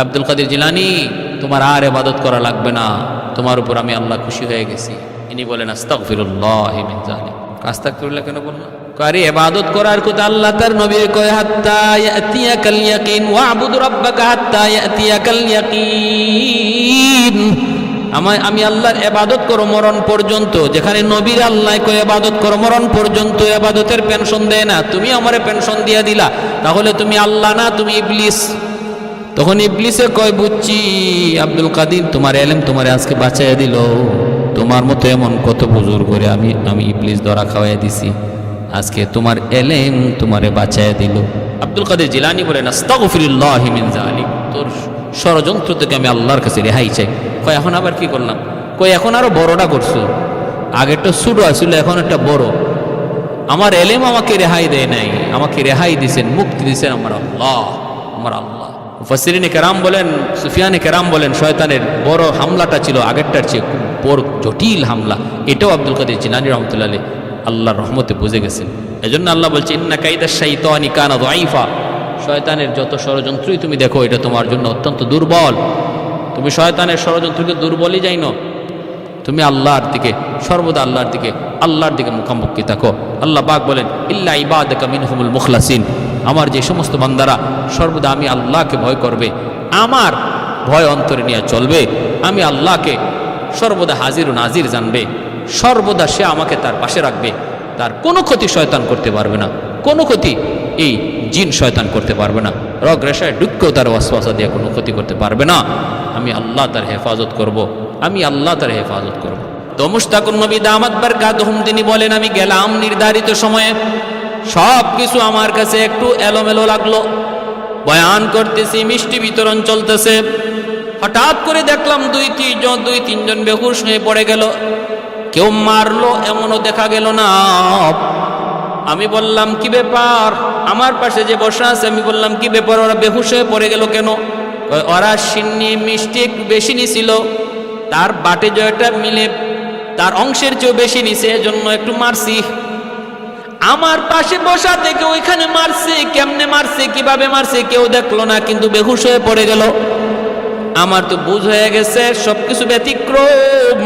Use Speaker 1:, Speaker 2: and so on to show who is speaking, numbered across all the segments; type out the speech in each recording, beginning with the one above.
Speaker 1: আব্দুল কাদের জিলানী, তোমার আর ইবাদত করা লাগবে না, তোমার উপর আমি আল্লাহ খুশি হয়ে গেছি। ইনি বলেন আস্তাগফিরুল্লাহ মিন যালিক। আস্তাগফিরুল্লাহ কেন বললাম? আরে ইবাদত করার কথা আল্লাহ তার নবীর কয় হাত্তা ইয়াতিয়াকাল ইয়াকিন ওয়া'বুদ রাব্বাকা হাত্তা ইয়াতিয়াকাল ইয়াকিন। আমি আল্লাহর ইবাদত করো মরণ পর্যন্ত। যেখানে নবীর আল্লাহ কয় ইবাদত করো মরণ পর্যন্ত, ইবাদতের পেনশন দেয় না, তুমি আমারে পেনশন দিয়া দিলা, তাহলে তুমি আল্লাহ না, তুমি ইবলিস। তখন ইবলিসে কয় বুঝছি আব্দুল কাদের, তোমার এলেম তোমারে আজকে বাঁচাইয়া দিল, তোমার মতো এমন কত বুজুর্গ করে আমি ইবলিস ধরা খাওয়াইয়া দিছি, আজকে তোমার এলেম তোমারে বাঁচাইয়া দিল। আব্দুল কাদের জিলানী বলেন আস্তাগফিরুল্লাহ মিন যালিক, তোর ষড়যন্ত্র থেকে আমি আল্লাহর কাছে রেহাই চাই। কয় এখন আবার কি করলাম? কই এখন আরো বড়টা করছো, আগেরটা ছোট আসছিল, এখন একটা বড়। আমার এলেম আমাকে রেহাই দেয় নাই, আমাকে রেহাই দিয়েছেন, মুক্তি দিয়েছেন আমার আল্লাহ, আমার আল্লাহ। মুফাসসিরিনে কেরাম বলেন, সুফিয়ানে কেরাম বলেন, শয়তানের বড় হামলাটা ছিল আগেরটার চেয়ে খুব বড় জটিল হামলা। এটাও আব্দুল কাদের জিলানী রাহমাতুল্লাহ আলাইহি আল্লাহর রহমতে বুঝে গেছেন। এজন্য আল্লাহ বলছে ইন্না কাইদাশ শাইতানি কানা যায়ীফা, শয়তানের যত ষড়যন্ত্রই তুমি দেখো এটা তোমার জন্য অত্যন্ত দুর্বল। তুমি শয়তানের ষড়যন্ত্রকে দুর্বলই যাইনো, তুমি আল্লাহর দিকে, সর্বদা আল্লাহর দিকে মুখামুখি থাকো। আল্লাহ পাক বলেন ইল্লা ইবাদাকা মিনহুমুল মুখলাসিন, আমার যে সমস্ত বান্দারা সর্বদা আমি আল্লাহকে ভয় করবে, আমার ভয় অন্তরে নিয়ে চলবে, আমি আল্লাহকে সর্বদা হাজির ও নাজির জানবে, সর্বদা সে আমাকে তার পাশে রাখবে, তার কোনো ক্ষতি শয়তান করতে পারবে না, কোনো ক্ষতি এই জিন শয়তান করতে পারবে না, রগ রেশায় ঢুককেও তার ওয়াসওয়াসা দিয়ে কোনো ক্ষতি করতে পারবে না। আমি আল্লাহ তার হেফাজত করব, আমি আল্লাহ তার হেফাজত করব। তো মুশতাকুন নবী দামাত বারকাতুহুম তিনি বলেন আমি গেলাম নির্ধারিত সময়ে, সব কিছু আমার কাছে একটু এলোমেলো লাগলো, বয়ান করতেছি, মিষ্টি বিতরণ চলতেছে, হঠাৎ করে দেখলাম দুই তিনজন বেহুশ হয়ে পড়ে গেল, কেউ মারলো এমনও দেখা গেল না। আমি বললাম কি ব্যাপার? আমার পাশে যে বসা আছে আমি বললাম কি ব্যাপার, ওরা বেহুশ হয়ে পড়ে গেল কেন? ওরা সিন্নি মিষ্টি একটু বেশি নিছিল, তার বাটে জয়টা মিলে তার অংশের চেয়েও বেশি নিছে, এজন্য একটু মারছি। আমার পাশে বসা থেকে ওইখানে মারছে, কেমনে মারছে, কিভাবে মারছে কেউ দেখলো না, কিন্তু বেহুশ হয়ে পড়ে গেল। আমার তো বুঝ হয়ে গেছে সবকিছু ব্যতিক্রম।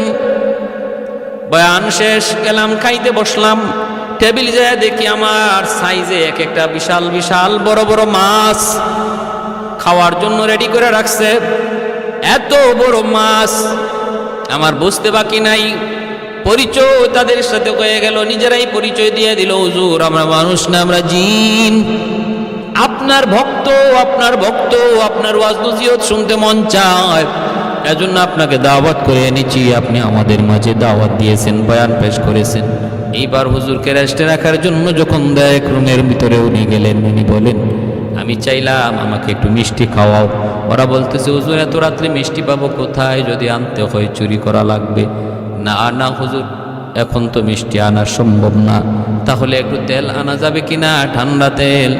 Speaker 1: বয়ান শেষ, গেলাম খাইতে বসলাম, টেবিল যায় দেখি আমার সাইজে এক একটা বিশাল বিশাল বড় বড় মাছ খাওয়ার জন্য রেডি করে রাখছে। এত বড় মাছ আমার বুঝতে বাকি নাই, পরিচয় তাদের সাথে হয়ে গেল, নিজেরাই পরিচয় দিয়ে দিল, হুজুর আমরা মানুষ না, আমরা জিন, আপনার ভক্ত, আপনার ওয়াজ নসিহত শুনতে মন চায়, এজন্য আপনাকে দাওয়াত করে এনেছি, আপনি আমাদের মাঝে দাওয়াত দিয়েছেন, বয়ান পেশ করেছেন। এইবার হুজুরকে রেস্টে রাখার জন্য যখন এক রুমের ভিতরে উনি গেলেন, উনি বলেন আমি চাইলাম আমাকে একটু মিষ্টি খাওয়াও। ওরা বলতেছে হুজুর এত রাত্রে মিষ্টি পাবো কোথায়, যদি আনতে হয় চুরি করা লাগবে। না হুজুর এখন তো মিষ্টি আনা সম্ভব না, তাহলে একটু তেল আনা যাবে কিনা, ঠান্ডা তেল?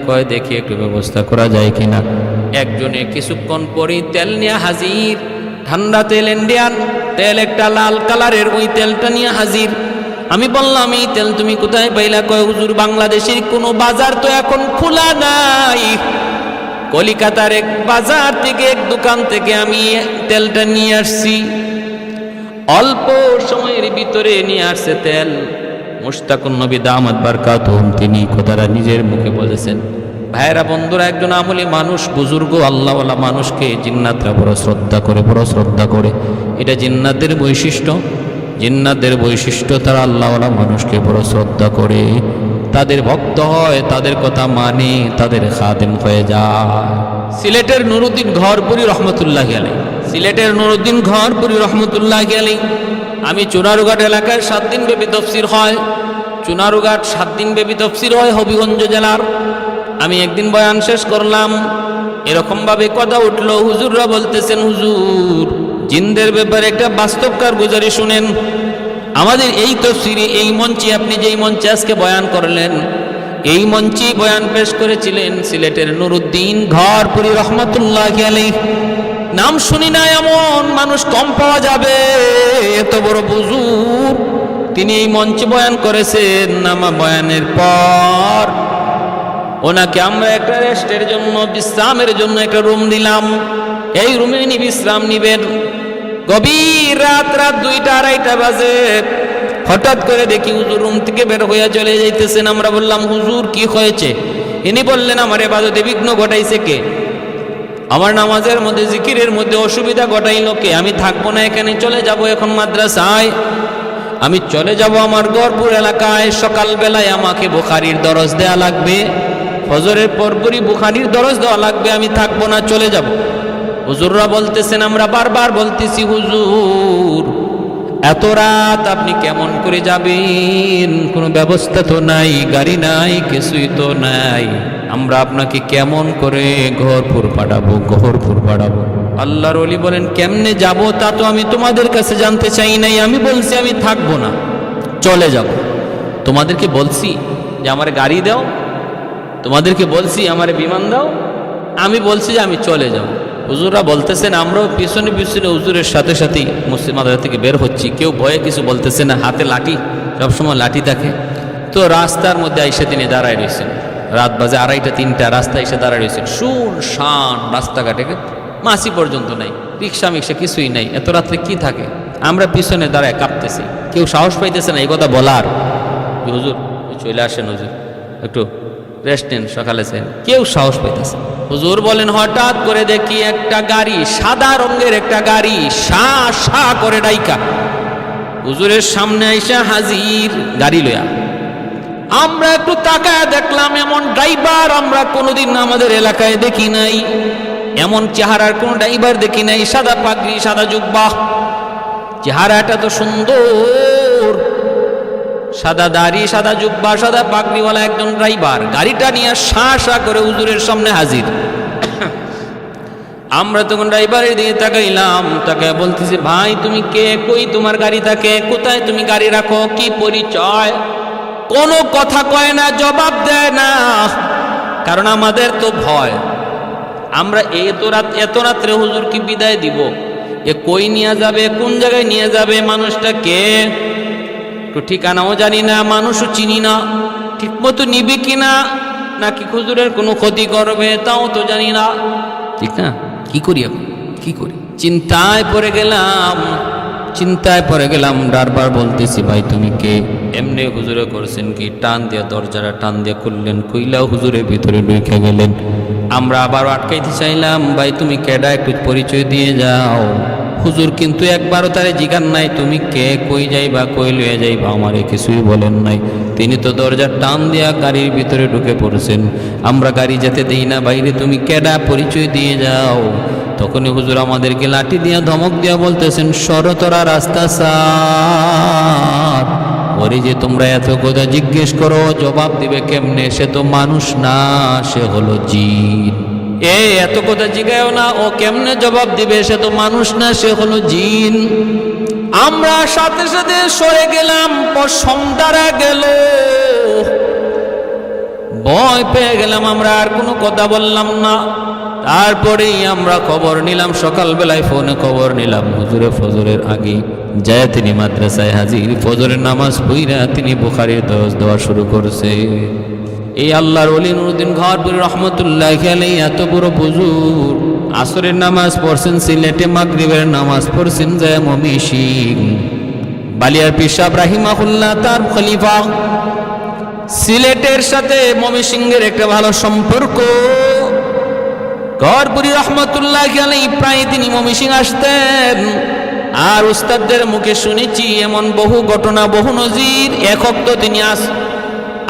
Speaker 1: কয় দেখি একটু ব্যবস্থা করা যায় কিনা। একজনে কিছুক্ষণ পরেই তেল নিয়ে হাজির, ঠান্ডা তেল, ইন্ডিয়ান তেল, একটা লাল কালারের, ওই তেলটা নিয়ে হাজির। আমি বললাম এই তেল তুমি কোথায় পাইলা? কয় হুজুর বাংলাদেশের কোনো বাজার তো এখন খোলা নাই, কলিকাতার এক বাজার থেকে, এক দোকান থেকে আমি তেলটা নিয়ে আসছি, অল্প সময়ের ভিতরে নিয়ে আসছে তেল। মুশতাকুন নবী দামাত বারকাতুহুম তিনি কথাটা নিজের মুখে বলেছেন। ভাইরা বন্ধুরা, একজন আমলি মানুষ, বুজুর্গ আল্লাহওয়ালা মানুষকে জিন্নাতরা বড় শ্রদ্ধা করে, এটা জিন্নাতের বৈশিষ্ট্য, তারা আল্লাহওয়ালা মানুষকে বড় শ্রদ্ধা করে, তাদের ভক্ত হয়, তাদের কথা মানে, তাদের খাদেম হয়ে যায়। সিলেটের নুরুদ্দিন ঘরপুরি রহমতুল্লাহি আলাইহি, আমি চুনারুঘাট এলাকায় 7 দিন ব্যাপী তফসির হয়, চুনারুঘাট 7 দিন ব্যাপী তফসির হয় হবিগঞ্জ জেলার। আমি একদিন বয়ান শেষ করলাম, এরকম ভাবে কথা উঠলো, হুজুররা বলতেছেন হুজুর জিনদের ব্যাপারে একটা বাস্তব কারগুজারি শুনেন। আমাদের এই তফসিরে, এই মঞ্চে, আপনি যেই মঞ্চে আজকে বয়ান করলেন, এই মঞ্চে বয়ান পেশ করেছিলেন সিলেটের নুরুদ্দিন ঘরপুরি রহমতুল্লাহি আলাইহি। নাম শুনি না এমন মানুষ কম পাওয়া যাবে, এত বড় বুজুর্গ তিনি এই মঞ্চে বয়ান করেছেন। আমার বয়ানের পর ওনাকে আমরা একটা রেস্টের জন্য, বিশ্রামের জন্য একটা রুম দিলাম। এই রুমে উনি বিশ্রাম নিবেন। গভীর রাত 2টা 2:30 বাজে হঠাৎ করে দেখি হুজুর রুম থেকে বের হইয়া চলে যাইতেছেন। আমরা বললাম, হুজুর কি হয়েছে? ইনি বললেন, আমার ইবাদতে বিঘ্ন ঘটাইছে কে? আমার নামাজের মধ্যে, জিকিরের মধ্যে অসুবিধা ঘটাইলো কে? আমি থাকবো না এখানে, চলে যাব এখন মাদ্রাসায়। আমি চলে যাব আমার গড়পুর এলাকায়। সকালবেলায় আমাকে বুখারীর দরস দেয়া লাগবে, ফজরের পরপরই বুখারীর দরস দেওয়া লাগবে। আমি থাকবো না, চলে যাব। হুজুররা বলতেছেন, আমরা বারবার বলতেছি, হুজুর এত রাত আপনি কেমন করে যাবেন? কোনো ব্যবস্থা তো নাই, গাড়ি নাই, কিছুই তো নাই। আমরা আপনাকে কেমন করে গড়পুর পাঠাবো? আল্লাহর ওলি বলেন, কেমনে যাব তা তো আমি তোমাদের কাছে জানতে চাই নাই। আমি বলছি আমি থাকবো না, চলে যাব। তোমাদেরকে বলছি যে আমার গাড়ি দাও, তোমাদেরকে বলছি আমার বিমান দাও, আমি বলছি যে আমি চলে যাব। হুজুররা বলতেছেন, আমরাও পিছনে পিছনে হুজুরের সাথে সাথেই মসজিদ মাদ্রাসা থেকে বের হচ্ছি। কেউ ভয়ে কিছু বলতেছে না, হাতে লাঠি, সবসময় লাঠি থাকে। তো রাস্তার মধ্যে আইসা তিনি দাঁড়ায় রয়েছেন। রাত বাজে 2:30 3টা, রাস্তায় এসে দাঁড়ায় রয়েছেন। শুনশান রাস্তাঘাটে, মাসি পর্যন্ত নাই, রিক্সা মিক্সা কিছুই নাই। এত রাত্রে কি থাকে? আমরা পিছনে দাঁড়ায় কাঁপতেছি, কেউ সাহস পাইতেছে না এই কথা বলার। হুজুর চলে আসেন, হুজুর একটু রেস্ট নেন, সকালে চাই। কেউ সাহস পাইতেছে। হুজুর বলেন, হঠাৎ করে দেখি একটা গাড়ি, সাদা রঙের একটা গাড়ি, শা করে ডাইকা হুজুরের সামনে আইসা হাজির, গাড়ি লইয়া। আমরা একটু তাকায় দেখলাম, এমন ড্রাইভার আমরা কোনোদিন আমাদের এলাকায় দেখি নাই। এমন চেহারার কোন ড্রাইভার দেখি নাই। সাদা পাগড়ি, সাদা জুব্বা, চেহারাটা তো সুন্দর, সাদা দাড়ি, সাদা জুব্বা, সাদা পাগড়িওয়ালা একজন ড্রাইভার গাড়িটা নিয়ে শা করে হুজুরের সামনে হাজির। আমরা তখন ড্রাইভারের দিকে তাকাইলাম, তাকায় বলতেছি, ভাই তুমি কে? কই তোমার গাড়ি থাকে? কোথায় তুমি গাড়ি রাখো? কি পরিচয়? কোনো কথা কয় না, জবাব দেয় না। কারণ আমাদের তো ভয়, আমরা এত রাত্রে হুজুর কি বিদায় দিব? এ কই নিয়ে যাবে, কোন জায়গায় নিয়ে যাবে, মানুষটা কে? একটু ঠিকানাও জানি না, মানুষও চিনি না, ঠিক মতো নিবি কিনা, নাকি হুজুরের কোনো ক্ষতি করবে তাও তো জানি না। ঠিক না? কি করি এখন, কি করি? চিন্তায় পড়ে গেলাম। বারবার বলতেছি, ভাই তুমি কে? এমনি হুজুরে করছেন কি, টান দিয়া দরজাটা টান দিয়া খুললেন, কইলাও হুজুরের ভিতরে ঢুকে গেলেন। আমরা আবার আটকাইতে চাইলাম, ভাই তুমি কেডা, একটু পরিচয় দিয়ে যাও। হুজুর কিন্তু একবারও তারে জিগান নাই, তুমি কে, কই যাইবা, কই লইয়া যাইবা, আমারে কিছুই বলেন নাই। তিনি তো দরজা টান দিয়া গাড়ির ভিতরে ঢুকে পড়ছেন। আমরা গাড়ি যেতে দেই না, বাইরে তুমি কেডা, পরিচয় দিয়ে যাও। তখনই হুজুর আমাদেরকে লাঠি দিয়া ধমক দিয়া বলতেছেন, সরতরা রাস্তা সার। ওরে যে তোমরা এত কথা জিজ্ঞেস করো, জবাব দিবে কেমনে? সে তো মানুষ না, সে হলো জিন। এত কথা জিগায়ও না, ও কেমনে জবাব দিবে? সে তো মানুষ না, সে হলো জিন। আমরা সাথে সাথে সরে গেলাম। সন্ধ্যা গেল, ভয় পেয়ে গেলাম, আমরা আর কোনো কথা বললাম না। তারপরেই আমরা খবর নিলাম, সকালবেলায় ফোনে খবর নিলাম, হুজুরে ফজরের আগে যায় তিনি মাদ্রাসায় হাজির। ফজরের নামাজ পড়া তিনি বুখারীর দরস দেওয়া শুরু করছে। এই আল্লাহর ওলি নুরউদ্দিন ঘরপুরি রহমতুল্লাহি আলাইহি এত বড় বুজুর্গ, আসরের নামাজ পড়ছেন সিলেটে, মাগরিবের নামাজ পড়ছেন যায় ময়মনসিং। বালিয়ার পীর সাহেব রাহিমাহুল্লাহ তার খলিফা। সিলেটের সাথে ময়মনসিংহের একটা ভালো সম্পর্ক। ঘরপুরি রহমতুল্লাহি আলাইহি প্রায় তিনি ময়মনসিং আসতেন। আর উস্তাদদের মুখে শুনেছি এমন বহু ঘটনা, বহু নজির। এক ওয়াক্ত তিনি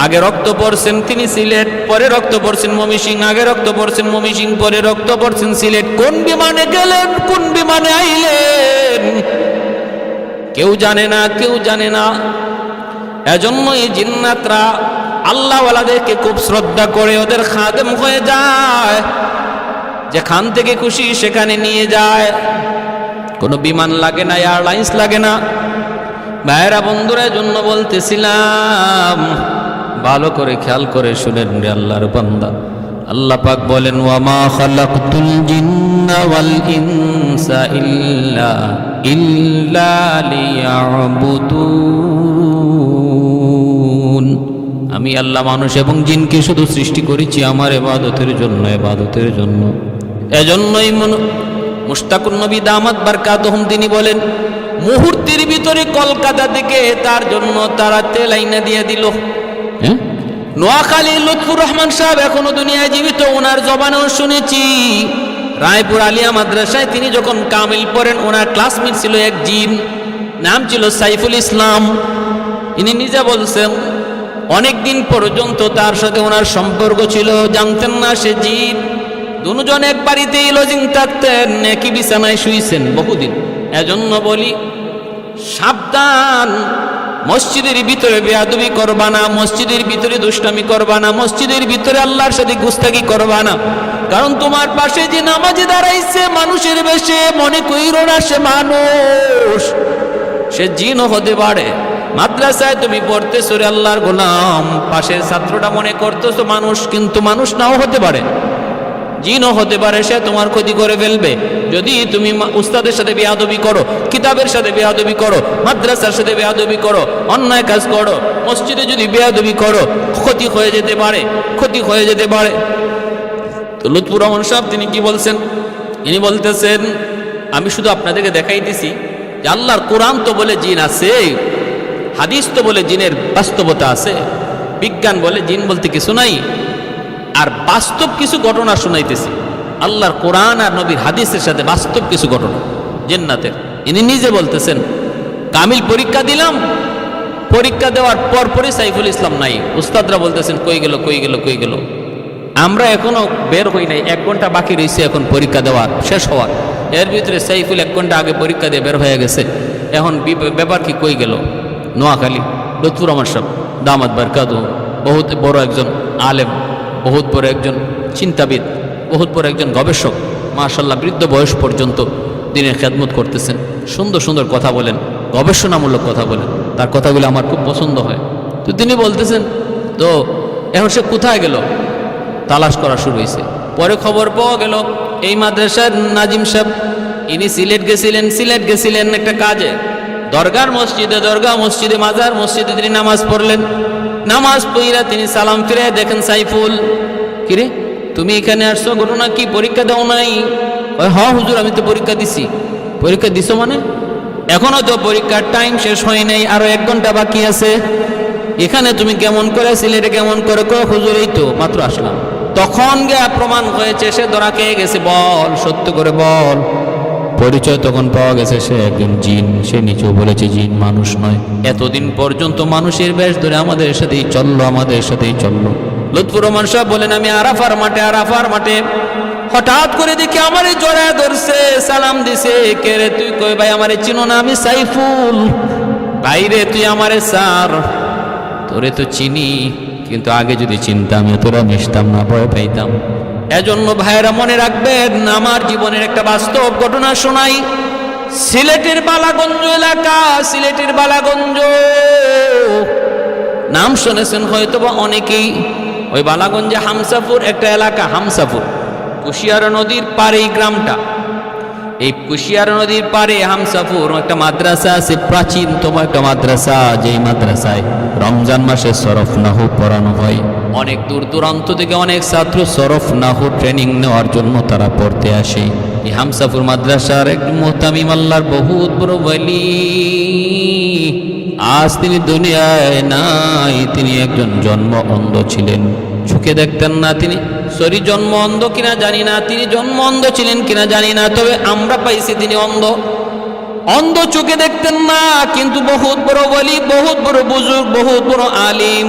Speaker 1: আগে রক্ত পড়ছেন তিনি সিলেট, পরে রক্ত পড়ছেন ময়মনসিং, আগে রক্ত পড়ছেন ময়মনসিং, পরে রক্ত পড়ছেন সিলেট। কোন বিমানে গেলেন, কোন বিমানে আইলেন, কেউ জানে না, কেউ জানে না। এজন্য এই জিন্নাতরা আল্লাহওয়ালাদেরকে খুব শ্রদ্ধা করে, ওদের খাদেম হয়ে যায়, যেখান থেকে খুশি সেখানে নিয়ে যায়। কোনো বিমান লাগে না, এয়ারলাইন্স লাগে না। ভাইয়েরা বন্ধুরা, জন্য বলতেছিলাম, ভালো করে খেয়াল করে শুনেন রে আল্লাহর বান্দা। আল্লাহ পাক বলেন, ওয়ামা খালাকতুল জিন্না ওয়াল ইনসা ইল্লা লিয়াবুদুন। আমি আল্লাহ মানুষ এবং জিনকে শুধু সৃষ্টি করেছি আমার ইবাদতের জন্য, ইবাদতের জন্য। এজন্যই মুশতাকুন নবী দামাত বারকাতুহুম তিনি বলেন, মুহূর্তের ভিতরে কলকাতা থেকে তার জন্য তারা তেল আইনা দিয়ে দিল। নোয়াখালী লুৎফুর রহমান সাহেব এখনো দুনিয়ায় জীবিত, ওনার জবানেও শুনেছি। রায়পুর আলিয়া মাদ্রাসায় তিনি যখন কামিল পড়েন, ওনার ক্লাসমেট ছিল এক জিন, নাম ছিল সাইফুল ইসলাম। ইনি নিজে বলছেন অনেক দিন পর্যন্ত তার সাথে ওনার সম্পর্ক ছিল, জানতেন না সে জিন। দুজন এক বাড়িতেই লজিং থাকতেন, একই বিছানায় শুয়েছেন বহুদিন। এজন্য বলি সাবধান, মসজিদের ভিতরে বেয়াদবি করবা না, মসজিদের ভিতরে দুষ্টামি করবা না, মসজিদের ভিতরে আল্লাহর সাথে গুস্তাকি করবা না। কারণ তোমার পাশে যে নামাজে দাঁড়াইছে মানুষের বেশে, মনে কইরো না সে মানুষ, সে জিনও হতে পারে। মাদ্রাসায় তুমি পড়তেছো রে আল্লাহর গোলাম, পাশের ছাত্রটা মনে করতেছো মানুষ, কিন্তু মানুষ নাও হতে পারে, জিনও হতে পারে, সে তোমার ক্ষতি করে ফেলবে। যদি তুমি উস্তাদের সাথে বেয়াদবি করো, কিতাবের সাথে বেয়াদবি করো, মাদ্রাসার সাথে বেয়াদবি করো, অন্যায় কাজ করো, মসজিদে যদি বেয়াদবি করো, ক্ষতি হয়ে যেতে পারে, ক্ষতি হয়ে যেতে পারে। তো লুৎফুর রহমান সাহেব তিনি কি বলছেন? ইনি বলতেছেন আমি শুধু আপনাদেরকে দেখাইতেছি যে আল্লাহর কোরআন তো বলে জিন আছে, হাদিস তো বলে জিনের বাস্তবতা আছে, বিজ্ঞান বলে জিন বলতে কিছু নাই, আর বাস্তব কিছু ঘটনা শুনাইতেছি। আল্লাহর কোরআন আর নবীর হাদিসের সাথে বাস্তব কিছু ঘটনা জান্নাতের। ইনি নিজে বলতেছেন কামিল পরীক্ষা দিলাম, পরীক্ষা দেওয়ার পরপরই সাইফুল ইসলাম নাই। উস্তাদরা বলতেছেন কই গেল কই গেল কই গেল। আমরা এখনো বের হই নাই, 1 ঘন্টা বাকি রয়েছে এখন পরীক্ষা দেওয়ার শেষ হওয়ার। এর ভিতরে সাইফুল 1 ঘন্টা আগে পরীক্ষা দিয়ে বের হয়ে গেছে। এখন ব্যাপার কি কই গেল? নোয়াখালী লুৎফুর রহমান সাহেব দামাত বারকাতুহু বহুত বড় একজন আলেম, বহুত বড় একজন চিন্তাবিদ, বহুত বড় একজন গবেষক, মাশাআল্লাহ বৃদ্ধ বয়স পর্যন্ত দিনের খেদমত করতেছেন। সুন্দর সুন্দর কথা বলেন, গবেষণামূলক কথা বলেন, তার কথাগুলো আমার খুব পছন্দ হয়। তো তিনি বলতেছেন তো এখন সে কোথায় গেল, তালাশ করা শুরু হয়েছে। পরে খবর পাওয়া গেল এই মাদ্রাসার নাজিম সাহেব ইনি সিলেট গেছিলেন একটা কাজে, দরগা মসজিদে মাজার মসজিদে তিনি নামাজ পড়লেন। নামাজ পড়িয়া তিনি সালাম ফিরে দেখেন সাইফুল, কিরে তুমি এখানে আসছো, ঘটনা কি? পরীক্ষা দাও নাই? হ্যাঁ হুজুর আমি তো পরীক্ষা দিছি। পরীক্ষা দিছো মানে? এখনো তো পরীক্ষার টাইম শেষ হয় নাই, আরো 1 ঘন্টা বাকি আছে। এখানে তুমি কেমন করে, সিলেটে কেমন করে? হুজুর এই তো মাত্র আসলাম। তখন গিয়া প্রমাণ হয়েছে সে ধরা খেয়ে গেছে। বল, সত্য করে বল। পরিচয় তখন পাওয়া গেছে সে একজন জিন। সে নিচেও বলেছে জিন, মানুষ নয়। এতদিন পর্যন্ত মানুষের বেশ ধরে আমাদের সাথেই চললো। লুৎফুর রহমান সাহেব বলেন আমি আরাফার মাঠে হঠাৎ করে দেখি আমারে জড়ায় ধরছে, সালাম দিছে। কে রে তুই? কই ভাই আমারে চিনো না, আমি সাইফুল। বাইরে তুই আমারে স্যার, তোরে তো চিনি, কিন্তু আগে যদি চিনতাম তোরা মিশতাম না, ভয় পাইতাম। এজন্য ভাইয়েরা মনে রাখবেন, আমার জীবনের একটা বাস্তব ঘটনা শোনাই। সিলেটের বালাগঞ্জ এলাকা, সিলেটের বালাগঞ্জ নাম শুনেছেন হয়তো বা অনেকেই। ওই বালাগঞ্জে হামসাপুর একটা এলাকা, হামসাপুর কুশিয়ারা নদীর পারে এই গ্রামটা। এই কুশিয়ারা নদীর পারে হামসাপুর একটা মাদ্রাসা আছে, প্রাচীনতম একটা মাদ্রাসা, যেই মাদ্রাসায় রমজান মাসে সরফ নাহু পড়ানো হয়। অনেক দূর দূরান্ত থেকে অনেক ছাত্র সরফ নাহু ট্রেনিং নেওয়ার জন্য তারা পড়তে আসে। এই হামসাপুর মাদ্রাসার এক মুহতামিম আল্লাহর বহুত বড় ওয়ালি, আজ তিনি দুনিয়ায় নাই। তিনি একজন জন্ম অন্ধ ছিলেন, চোখে দেখতেন না তিনি। জন্ম অন্ধ কিনা জানি না, তিনি জন্ম অন্ধ ছিলেন কিনা জানি না, তবে আমরা পাইছি তিনি অন্ধ, চোখে দেখতেন না, কিন্তু বহুত বড় ওয়ালি, বহুত বড় বুজুর্গ, বহুত বড় আলিম।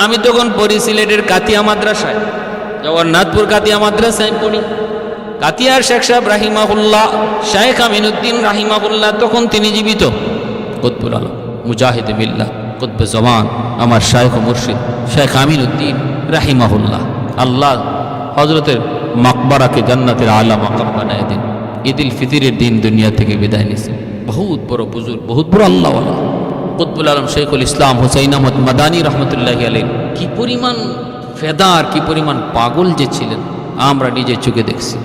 Speaker 1: আমি তখন পড়ি সিলেটের কাতিয়া মাদ্রাসায়, জগন্নাথপুর কাতিয়া মাদ্রাসায় পড়ি। কাতিয়ার শেখ সাহেব রাহিমাহুল্লাহ, শেখ আমিনুদ্দিন রাহিমাহুল্লাহ, তখন তিনি জীবিত। কুতবুল আলম মুজাহিদে বিল্লাহ কুতবে জমান, আমার শাইখ ও মুর্শিদ শেখ আমিনুদ্দিন রাহিমাহুল্লাহ। আল্লাহ হজরতের মাকবারাকে জান্নাতের আলা মাকাম বানায় দিন। ঈদুল ফিতরের দিন দুনিয়া থেকে বিদায় নিয়েছে। বহুত বড় বুজুর্গ, বহুত বড় আল্লাহওয়ালা কুতবুল আলম শেখুল ইসলাম হুসাইন আহমদ মাদানী রহমতুল্লাহি আলাইহি কি পরিমাণ ফেদার, কি পরিমাণ পাগল যে ছিলেন আমরা নিজের চোখে দেখছি।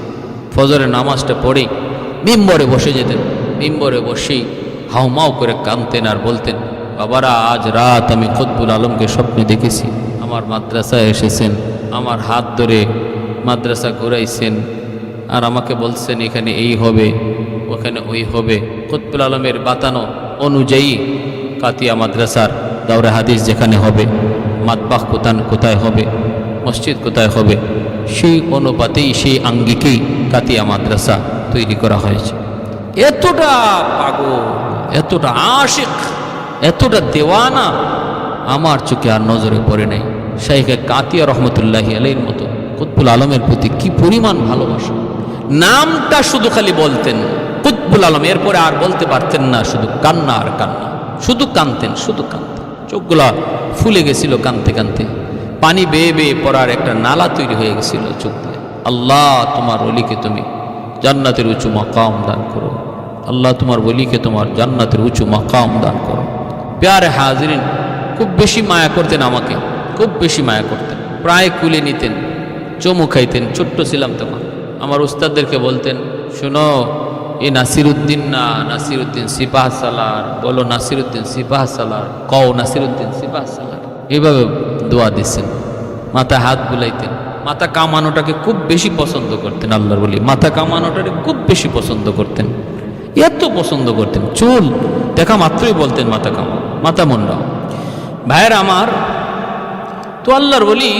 Speaker 1: ফজরের নামাজটা পড়ে মিম্বরে বসে যেতেন, মিম্বরে বসেই হাউমাউ করে কাঁদতেন আর বলতেন বাবারা, আজ রাত আমি কুতবুল আলমকে স্বপ্নে দেখেছি, আমার মাদ্রাসায় এসেছেন, আমার হাত ধরে মাদ্রাসা ঘুরাইছেন, আর আমাকে বলছেন এখানে এই হবে, ওখানে ওই হবে। কুতবুল আলমের বাতানো অনুযায়ী কাতিয়া মাদ্রাসার দাওরা হাদিস যেখানে হবে, মাতবাহ কোথায় হবে, মসজিদ কোথায় হবে, সেই অনুপাতেই সেই আঙ্গিকেই কাতিয়া মাদ্রাসা তৈরি করা হয়েছে। এতটা পাগল, এতটা আশিক, এতটা দেওয়ানা আমার চোখে আর নজরে পড়ে নাই। শাইখে কাতিয়া রহমতুল্লাহি আলাইহির মতো কুতবুল আলমের প্রতি কি পরিমাণ ভালোবাসা! নামটা শুধু খালি বলতেন কুতবুল আলম, এরপরে আর বলতে পারতেন না, শুধু কান্না আর কান্না, শুধু কাঁদতেন, শুধু কাঁদতেন। চোখগুলা ফুলে গেছিল কাঁদতে কাঁদতে, পানি বেয়ে বেয়ে পড়ার একটা নালা তৈরি হয়ে গেছিল চোখ দিয়ে। আল্লাহ, তোমার ওলিকে তুমি জান্নাতের উঁচু মাকাম দান করো। আল্লাহ, তোমার ওলিকে তোমার জান্নাতের উঁচু মাকাম দান করো। প্যারে হাজরিন, খুব বেশি মায়া করতেন আমাকে, খুব বেশি মায়া করতেন, প্রায় কুলে নিতেন, চুমু খাইতেন। ছোট্ট ছিলাম তখন। আমার উস্তাদদেরকে বলতেন, শুনো, এ নাসিরুদ্দিন না, নাসিরুদ্দিন সিপাহ সালার, বলো নাসিরুদ্দিন সিপাহ সালার, কও নাসিরুদ্দিন সিপাহ সালার। এইভাবে দোয়া দিচ্ছেন, মাথা হাত বুলাইতেন। মাথা কামানোটাকে খুব বেশি পছন্দ করতেন আল্লাহর বলি, মাথা কামানোটাকে খুব বেশি পছন্দ করতেন, এত পছন্দ করতেন। চুল দেখা মাত্রই বলতেন মাথা কামাও, মাথা মুন্ডাও। ভাইয়ের আমার, তো আল্লাহর বলি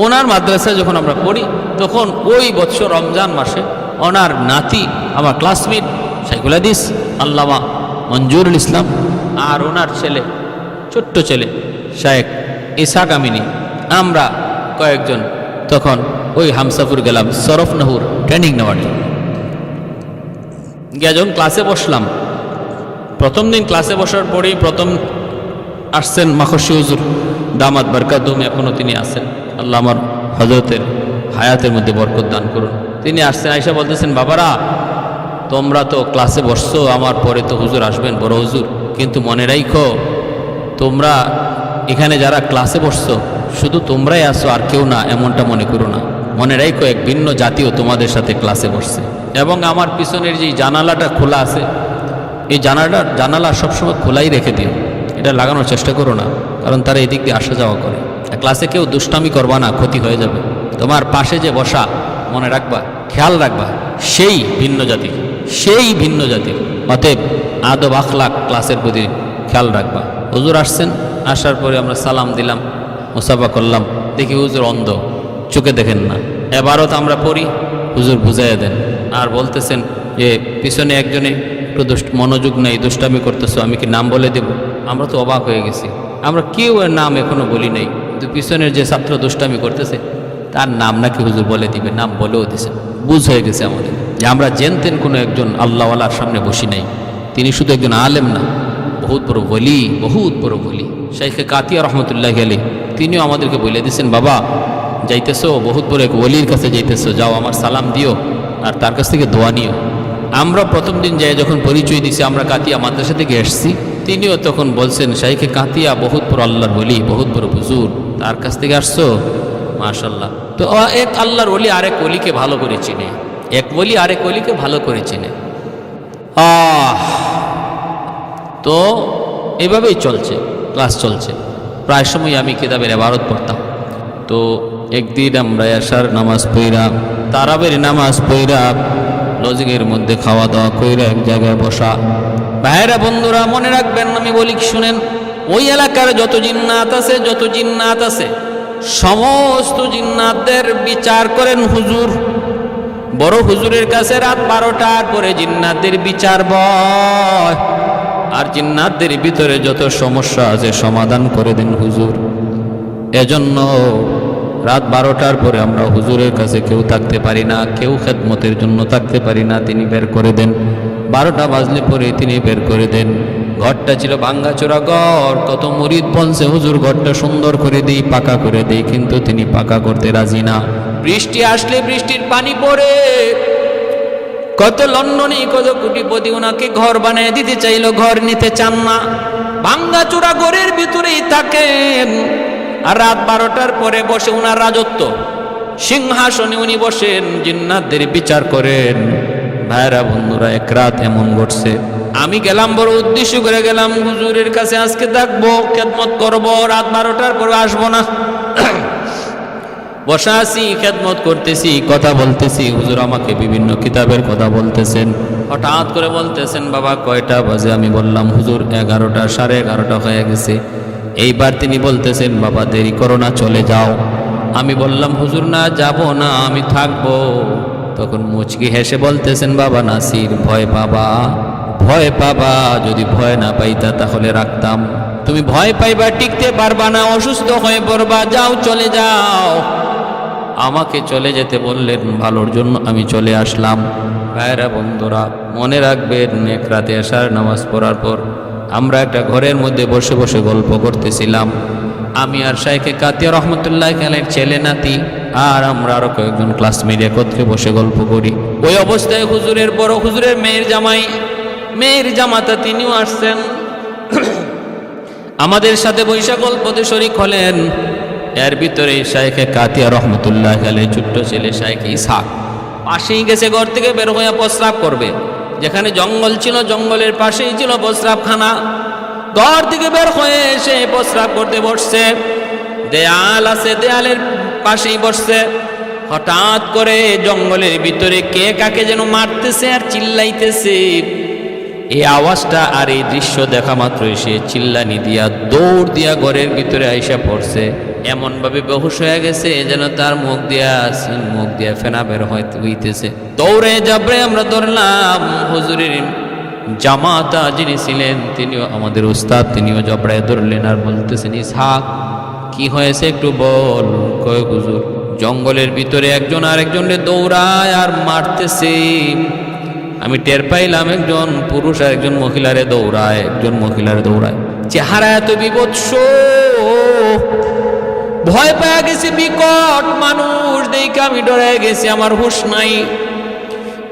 Speaker 1: ওনার মাদ্রাসায় যখন আমরা পড়ি, তখন ওই বছর রমজান মাসে ওনার নাতি, আমার ক্লাসমেট শাইখুল হাদিস আল্লামা মঞ্জুরুল ইসলাম, আর ওনার ছেলে, ছোট্ট ছেলে শায়েখ ইসাক আমিনী, আমরা কয়েকজন তখন ওই হামসাপুর গেলাম সরফনাহুর ট্রেনিং নেওয়ার জন্য। গিয়ে যখন ক্লাসে বসলাম, প্রথম দিন ক্লাসে বসার পরেই প্রথম আসছেন মাখর্ষি হুজুর দামাত বরকাতুম, এখনও তিনি আসেন, আল্লাহ আমার হজরতের হায়াতের মধ্যে বরকত দান করুন। তিনি আসছেন, আয়সা বলতেছেন, বাবারা তোমরা তো ক্লাসে বসছো, আমার পরে তো হুজুর আসবেন, বড় হুজুর, কিন্তু মনে রাখো তোমরা এখানে যারা ক্লাসে বসছো শুধু তোমরাই আসো আর কেউ না, এমনটা মনে করো না। মনে রাখো এক ভিন্ন জাতীয় তোমাদের সাথে ক্লাসে বসছে। এবং আমার পিছনের যে জানালাটা খোলা আছে, এই জানালা সবসময় খোলাই রেখে দিও, এটা লাগানোর চেষ্টা করো না, কারণ তারা এদিক দিয়ে আসা যাওয়া করে। ক্লাসে কেউ দুষ্টামি করবা না, ক্ষতি হয়ে যাবে। তোমার পাশে যে বসা, মনে রাখবা, খেয়াল রাখবা, সেই ভিন্ন জাতির, সেই ভিন্ন জাতির। অতএব আদব আখলাক ক্লাসের প্রতি খেয়াল রাখবা। হুজুর আসছেন, আসার পরে আমরা সালাম দিলাম, মুসাফা করলাম, দেখি হুজুর অন্ধ, চোখে দেখেন না। এবারও তো আমরা পড়ি, হুজুর বুঝাইয়া দেন, আর বলতেছেন যে পিছনে একজনে একটু মনোযোগ নেই, দুষ্টামি করতেছো, আমি কি নাম বলে দেব? আমরা তো অবাক হয়ে গেছি, আমরা কেউ এর নাম এখনো বলি নাই, কিন্তু পিছনের যে ছাত্র দুষ্টামি করতেছে তার নাম নাকি হুজুর বলে দিবে, নাম বলেও দিছেন। বুঝ হয়ে গেছে আমাদের যে আমরা জেনতেন কোনো একজন আল্লাহওয়ালার সামনে বসি নাই। তিনি শুধু একজন আলেম না, বহুত বড় ওলি, বহুত বড় ওলি। শাইখে কাতিয়া রহমতুল্লাহি আলাইহি তিনিও আমাদেরকে বলে দিয়েছেন, বাবা যাইতেছো, বহুত বড় এক ওলির কাছে যাইতেছো, যাও আমার সালাম দিও আর তার কাছ থেকে দোয়া নিও। আমরা প্রথম দিন যাই যখন পরিচয় দিছি আমরা কাতিয়া মাদ্রাসা থেকে এসছি, তিনিও তখন বলছেন, শাইখে কাতিয়া বহুত বড় আল্লাহর ওলি, বহুত বড় হুজুর, তার কাছ থেকে আসছো, মাশাআল্লাহ। তো এক আল্লাহর ওলি আরেক ওলিকে ভালো করে চিনে, এক ওলি আরেক ওলিকে ভালো করে চিনে। তো এইভাবেই চলছে, ক্লাস চলছে। প্রায় সময় আমি কিতাবের ইবারত পড়তাম। তো একদিন আমরা এশার নামাজ পড়া, তারাবের নামাজ পড়া, লজিকের মধ্যে খাওয়া দাওয়া কইরা এক জায়গায় বসা। ভাইরা বন্ধুরা মনে রাখবেন, আমি বলি শুনেন, ওই এলাকার যত জিন্নাত আছে সমস্ত জিন্নাতদের বিচার করেন হুজুর। বড় হুজুরের কাছে রাত 12টার পরে জিন্নাতদের বিচার বয়, আর জিন্নাতদের ভিতরে যত সমস্যা আছে সমাধান করে দেন হুজুর। এজন্য রাত 12টার পরে আমরা হুজুরের কাছে কেউ থাকতে পারি না, কেউ খেদমতের জন্য থাকতে পারি না, তিনি বের করে দেন। 12টা বাজলে পরে তিনি বের করে দেন। ঘরটা ছিল ভাঙ্গাচোরা ঘর, কত মুরিদ বলছে হুজুর ঘরটা সুন্দর করে দিই, পাকা করে দিই, কিন্তু তিনি পাকা করতে রাজি না। বৃষ্টি আসলে বৃষ্টির পানি পড়ে, কত লন্ডনে কত কোটিপতি ওনাকে ঘর বানিয়ে দিতে চাইলো, ঘর নিতে চান না, ভাঙ্গাচোরা ঘরের ভিতরেই থাকেন। আর রাত 12টার পরে বসে ওনার রাজত্ব সিংহাসনে উনি বসেন, জিন্নাতদের বিচার করেন। ভাইরা বন্ধুরা, এক রাত এমন ঘটছে, আমি গেলাম বড় উদ্দেশ্য করে গেলাম, হুজুরের কাছে আজকে থাকবো, খেদমত করবো, রাত 12টার পরে আসবো না। বসা আছি, খেদমত করতেছি, কথা বলতেছি, হুজুর আমাকে বিভিন্ন কিতাবের কথা বলতেছেন। হঠাৎ করে বলতেছেন, বাবা কয়টা বাজে? আমি বললাম, হুজুর 11টা, 11:30 হয়ে গেছে। এইবার তিনি বলতেছেন, বাবা দেরি করো না, চলে যাও। আমি বললাম, হুজুর না, যাব না, আমি থাকবো। তখন মুচকি হেসে বলতেছেন, বাবা নাসির, ভয় পাবা, ভয় পাবা, যদি ভয় না পাইতা তাহলে রাখতাম। তুমি ভয় পাইবা, টিকতে পারবা না, অসুস্থ হয়ে পড়বা, যাও চলে যাও। আমাকে চলে যেতে বললেন, ভালোর জন্য আমি চলে আসলাম। ভাইরা বন্ধুরা, মনে রাখবেন, এক রাতে এশার নামাজ পড়ার পর আমরা একটা ঘরের মধ্যে বসে বসে গল্প করতেছিলাম। আমি আর শাইখে কাতিয়া রহমতুল্লাহ আলাইহির ছেলে নাতি আর আমরা আরো কয়েকজন ক্লাসমেট একত্রে বসে গল্প করি। ওই অবস্থায় হুজুরের বড় হুজুরের মেয়ের জামাতা তিনিও আসছেন, আমাদের সাথে বৈশা গল্পতে শরীক হলেন। এর ভিতরে শাইখে কাতিয়া রহমতুল্লাহ আলাইহির ছোট্ট ছেলে শাইখে ইসহাক পাশেই গেছে, ঘর থেকে বের হয়ে প্রস্রাব করবে। যেখানে জঙ্গল ছিল, জঙ্গলের পাশেই ছিল প্রস্রাবখানা। ঘর থেকে বের হয়ে এসে প্রস্রাব করতে বসছে। দেয়াল আছে, দেয়ালের পাশেই বসছে। হঠাৎ করে জঙ্গলের ভিতরে কে কাকে যেন মারতেছে আর চিল্লাইতেছে। এই আওয়াজটা আর এই দৃশ্য দেখা মাত্রই সে চিল্লানি দিয়া দৌড় দিয়া ঘরের ভিতরে আইসা পড়ছে। এমন ভাবে বেহুশ হয়ে গেছে যেন তার মুখ দিয়া ফেনা বের হইতেছে। দৌড়ে যাবরে আমরা ধরলাম হুজুরের জামাতা যিনি ছিলেন, তিনিও আমাদের উস্তাদ, তিনিও জবড়ায় ধরলেন আর বলতেছেন, ইসহাক কি হয়েছে একটু বল। কয় হুজুর, জঙ্গলের ভিতরে একজন আরেকজনের দৌড়ায় আর মারতেছে। আমি টের পাইলাম একজন পুরুষ আর একজন মহিলারে দৌড়ায়, চেহারা এত বিভৎস, ভয় পেয়ে গেছি, বিকট মানুষ দেখে আমি ডরে গেছি, আমার হুঁশ নাই।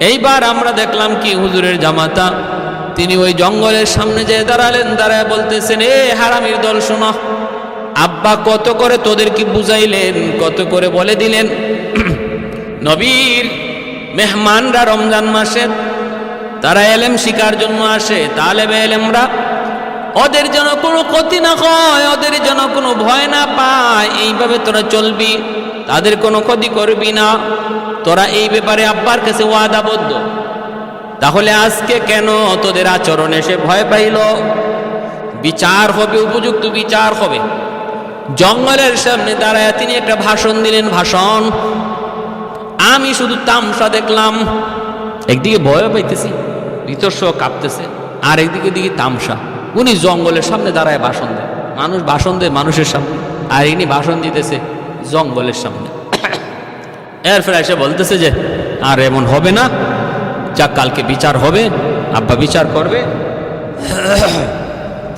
Speaker 1: এইবার আমরা দেখলাম কি হুজুরের জামাতা তিনি ওই জঙ্গলের সামনে যেয়ে দাঁড়ালেন, দাঁড়ায় বলতেছেন, এ হারামির দল শোনো, আব্বা কত করে তোদের কি বুঝাইলেন, কত করে বলে দিলেন, নবীর মেহমানরা রমজান মাসে তারা এলেম শিকার জন্য আসে, তালেবে এলেমরা, ওদের যেন কোনো ক্ষতি না হয়, ওদের যেন কোনো ভয় না পায়, এইভাবে তোরা চলবি, তাদের কোনো ক্ষতি করবি না, তোরা এই ব্যাপারে আব্বার কাছে ওয়াদাবদ্ধ। তাহলে আজকে কেন তোদের আচরণে সে ভয় পাইল? বিচার হবে, উপযুক্ত বিচার হবে। জঙ্গলের সামনে দাঁড়ায় তিনি একটা ভাষণ দিলেন। ভাষণ আমি শুধু তামসা দেখলাম, একদিকে ভয় পাইতেছি, ভিতর কাঁপতেছে, আর একদিকে দিকে তামসা। উনি জঙ্গলের সামনে দাঁড়ায় ভাষণ দেয়, মানুষ ভাষণ দেয় মানুষের সামনে, আর ইনি ভাষণ দিতেছে জঙ্গলের সামনে। এরপরে এসে বলতেছে যে আর এমন হবে না, যা কালকে বিচার হবে, আব্বা বিচার করবে।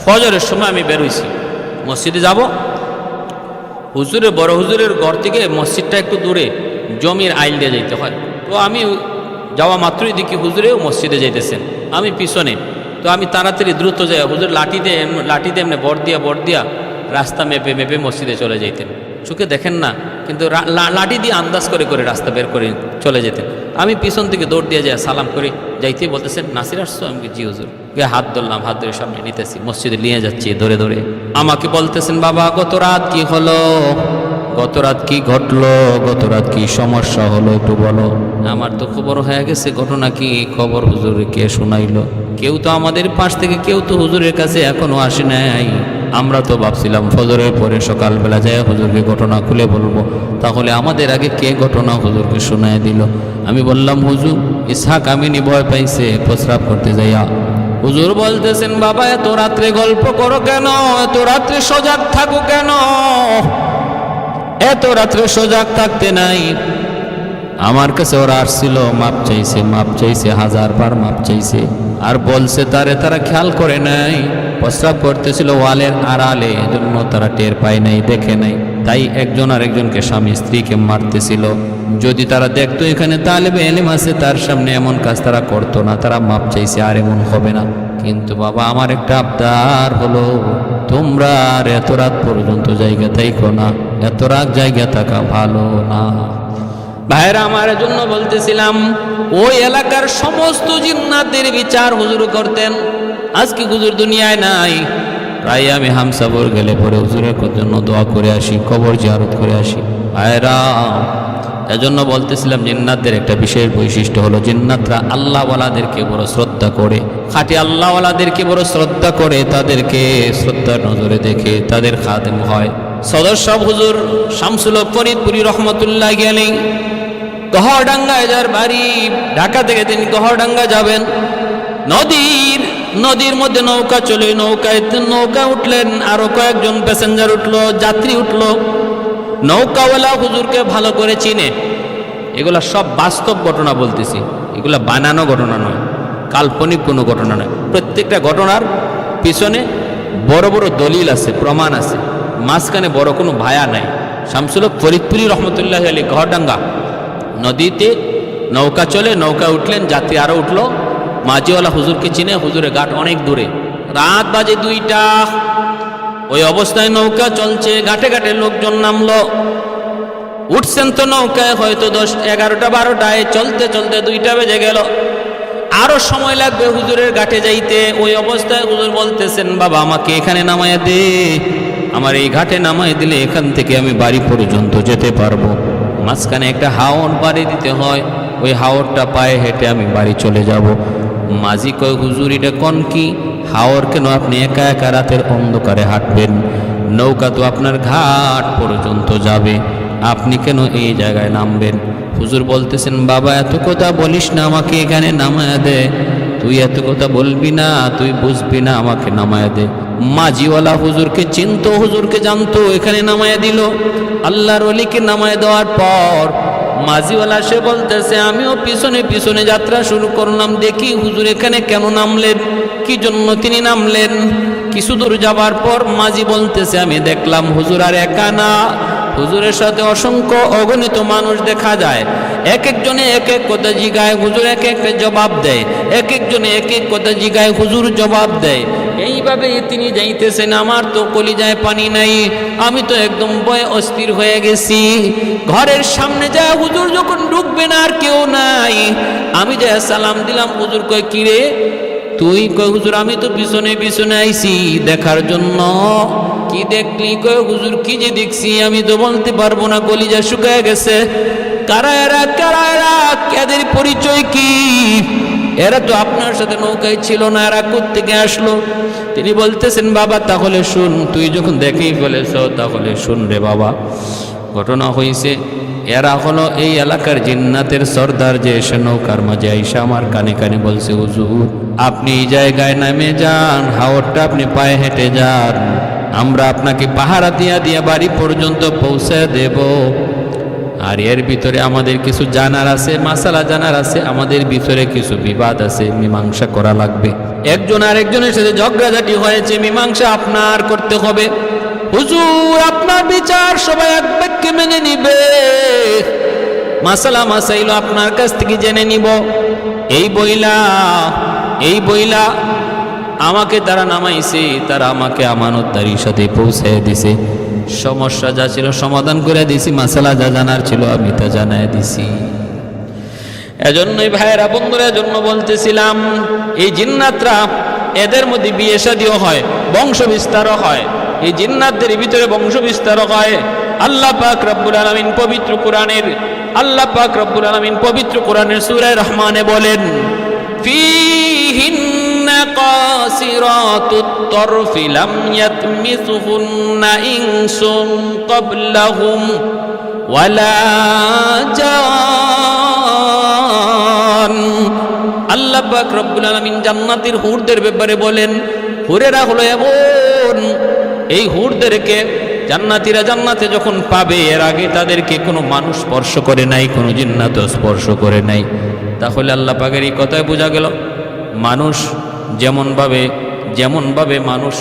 Speaker 1: ফজরের সময় আমি বেরোইছি, মসজিদে যাব। হুজুরের বড় হুজুরের ঘর থেকে মসজিদটা একটু দূরে, জমির আইল দিয়ে যাইতে হয়। তো আমি যাওয়া মাত্রই দেখি হুজুরেও মসজিদে যাইতেছেন, আমি পিছনে। তো আমি তাড়াতাড়ি দ্রুত যাই, হুজুর লাঠিতে এমনি বর দিয়া রাস্তা মেপে মসজিদে চলে যাইতেন। চোখে দেখেন না, কিন্তু লাঠি দিয়ে আন্দাজ করে রাস্তা বের করে চলে যেতেন। আমি পিছন থেকে দৌড় দিয়ে যাই, সালাম করে যাইতেই বলতেছেন, নাসির আসছো? আমি জি হুজুর। হাত ধরলাম, হাত ধরে সামনে নিতেছি, মসজিদে নিয়ে যাচ্ছি ধরে। আমাকে বলতেছেন, বাবা গত রাত কি হলো, গত রাত কি ঘটলো, গত রাত কি সমস্যা হলো একটু বলো। আমার তো খবর হয়ে গেছে, ঘটনা কি খবর হুজুর কে শোনাইলো? কেউ তো আমাদের পাশ থেকে কেউ তো হুজুরের কাছে এখনো আসে নাই। আমরা তো ভাবছিলাম ফজরের পরে সকালবেলা যায় হুজুরকে ঘটনা খুলে বলবো, তাহলে আমাদের আগে কে ঘটনা হুজুরকে শোনায় দিল। আমি বললাম, হুজুর ইসহাক আমিনী ভয় পাইছে প্রস্রাব করতে যাইয়া। হুজুর বলতেছেন, বাবা এত রাত্রে গল্প করো কেন, এত রাত্রে সজাগ থাকো কেন? এত রাত্রে সজাগ থাকতে নাই। আমার কাছে ওরা আসছিল, মাপ চাইছে, 1000 বার মাপ চাইছে, আর বলছে তারা খেয়াল করে নাই, প্রস্রাব করতেছিল ওয়ালের আড়ালে, এজন্য তারা টের পায় নাই, দেখে নাই, তাই একজন আরেকজনকে স্বামী স্ত্রীকে মারতেছিল। যদি তারা দেখতো এখানে তালেবে এলেম আছে, তার সামনে এমন কাজ তারা করতো না, তারা মাপ চাইছে, আর এমন হবে না। কিন্তু বাবা আমার একটা আবদার হলো, তোমরা আর এত রাত পর্যন্ত জায়গা থাইকো না, এত রাত জায়গা থাকা ভালো না। ভাইরা আমার জন্য বলতেছিলাম, ওই এলাকার সমস্ত জিন্নাতের বিচার হুজুর করতেন। আজকে হুজুর দুনিয়ায় নাই, প্রায় আমি হামসাফর গেলে পরে হুজুরের জন্য দোয়া করে আসি, কবর জিয়ারত করে আসি। ভাইরা এজন্য বলতেছিলাম, জিন্নাতদের একটা বিশেষ বৈশিষ্ট্য হলো জিন্নাতরা আল্লাহওয়ালাদেরকে বড় শ্রদ্ধা করে, খাঁটি আল্লাহওয়ালাদেরকে বড় শ্রদ্ধা করে, তাদেরকে শ্রদ্ধার নজরে দেখে তাদের খাদেম হয়। সদর সাহেব হুজুর শামসুল হক ফরিদপুরি রহমতুল্লাহ আলাইহি গহরডাঙ্গায় যার বাড়ি, ঢাকা থেকে তিনি গহরডাঙ্গা যাবেন, নদীর মধ্যে নৌকা চলে, নৌকা উঠলেন, আরো কয়েকজন প্যাসেঞ্জার উঠলো, যাত্রী উঠলো। নৌকাওয়ালা হুজুরকে ভালো করে চিনে। এগুলা সব বাস্তব ঘটনা বলতেছি, এগুলা বানানো ঘটনা নয়, কাল্পনিক কোনো ঘটনা নয়। প্রত্যেকটা ঘটনার পিছনে বড় বড় দলিল আছে, প্রমাণ আছে, মাঝখানে বড় কোনো ভায়া নাই। শামসুল হক ফরিদপুরি রহমতুল্লাহ আলাইহি গহরডাঙ্গা নদীতে নৌকা চলে, নৌকা উঠলেন, যাত্রী আরো উঠলো। মাঝিওয়ালা হুজুরকে চিনে, হুজুরের ঘাট অনেক দূরে, রাত বাজে 2টা। ওই অবস্থায় নৌকা চলছে, ঘাটে ঘাটে লোকজন নামলো, উঠছেন তো নৌকায় হয়তো 10, 11টা 12টায়, চলতে চলতে 2টা বেজে গেল। আরো সময় লাগবে হুজুরের ঘাটে যাইতে। ওই অবস্থায় হুজুর বলতেছেন, বাবা আমাকে এখানে নামায় দে, আমার এই ঘাটে নামায় দিলে এখান থেকে আমি বাড়ি পর্যন্ত যেতে পারবো। মাঝখানে একটা হাওর পাড়ি দিতে হয়, ওই হাওরটা পায়ে হেঁটে আমি বাড়ি চলে যাব। মাঝি কয়, হুজুর এটা কোন কি হাওর, কেন আপনি একা একা রাতের অন্ধকারে হাঁটবেন? নৌকা তো আপনার ঘাট পর্যন্ত যাবে, আপনি কেন এই জায়গায় নামবেন? হুজুর বলতেছেন, বাবা এত কথা বলিস না, আমাকে এখানে নামায়া দে। তুই এত কথা বলবি না, তুই বুঝবি না, আমাকে নামায়া দে। মাঝিওয়ালা হুজুরকে চিনতো, হুজুরকে জানতো, এখানে নামায়া দিল। আল্লাহর ওলিকে নামায় দেওয়ার পর মাঝিওয়ালা সে বলতেছে, আমিও পিছনে পিছনে যাত্রা শুরু করলাম, দেখি হুজুর এখানে কেন নামলেন, কি জন্য তিনি নামলেন। কিছু দূর যাবার পর মাঝি বলতেছে, আমি দেখলাম হুজুর আর একা না, হুজুরের সাথে অসংখ্য অগণিত মানুষ দেখা যায়। এক একজনে এক এক কথা জিগায়, হুজুর এক এক জবাব দেয়, এক একজনে এক এক কথা জিগায়, হুজুর জবাব দেয়। এইভাবে তিনি যাইতেছেন, আমার তো কলিজায় পানি নাই, আমি তো একদম ভয়ে অস্থির হয়ে গেছি। ঘরের সামনে যায় হুজুর যখন ঢুকবেন আর কেউ নাই, আমি যে সালাম দিলাম, হুজুর কয়, কিরে তুই? কয়, হুজুর আমি তো পিছনে পিছনে আইছি দেখার জন্য। কি দেখলি? কয়, হুজুর কি যে দেখছি আমি তো বলতে পারবো না, কলিজা শুকায় গেছে। কারা এরা, কারা এরা, এদের পরিচয় কি? এরা তো আপনার সাথে নৌকায় ছিল না, এরা কোত্থেকে আসলো? তিনি বলতেছেন, বাবা তাহলে শুন, তুই যখন দেখেই ফেলেছ তাহলে শুন রে বাবা। ঘটনা হয়েছে, এরা হলো এই এলাকার জিন্নাতের সর্দার, যে এসে নৌকার মাঝে আইসা আমার কানে কানে বলছে, হুজুর আপনি এই জায়গায় নামে যান, হাওরটা আপনি পায়ে হেঁটে যান, আমরা আপনাকে পাহারা দিয়া দিয়া বাড়ি পর্যন্ত পৌঁছে দেব। আর এর ভিতরে আমাদের কিছু জানার আছে, মাসালা জানার আছে, আমাদের ভিতরে কিছু বিবাদ আছে, মীমাংসা করা লাগবে। একজন আর একজনের সাথে ঝগড়াঝাটি হয়েছে, মীমাংসা আপনার করতে হবে। হুজুর আপনার বিচার সবাই এক বাক্যে মেনে নিবে, মাসালা মাসাইল আপনার কাছ থেকে জেনে নিব। এই বইলা আমাকে তারা নামাইছে, তারা আমাকে আমানতদারির সাথে পৌঁছে দিছে। সমস্যা যা ছিল সমাধান করে দিছি, মাসালা যা জানার ছিল আমি তা জানাই দিছি। এজন্যই ভাইয়েরা বন্ধুরা, এজন্য বলতেছিলাম, এই জিন্নাতরা, এদের মধ্যে বিয়ে শাদীও হয়, বংশ বিস্তারও হয়, এই জিন্নাতদের ভিতরে বংশ বিস্তারও হয়। আল্লাহ পাক রব্বুল আলামিন পবিত্র কোরআনের সূরা রহমানে বলেন, ফীহিন্না কাসিরাতুত তরফি লাম ইয়াতমিসুহুন্না ইনসুন ক্বাবলাহুম ওয়ালা জান। আল্লাহ পাক রব্বুল আলামিন জান্নাতের হুরদের ব্যাপারে বলেন, হুরেরা হলো এমন, এই হুরদেরকে জান্নাতীরা জান্নাতে যখন পাবে, এর আগে তাদেরকে কোনো মানুষ স্পর্শ করে নাই, কোনো জিন্নাত স্পর্শ করে নাই। তাহলে আল্লাহ পাকের এই কথায় বোঝা গেল, মানুষ যেমনভাবে মানুষ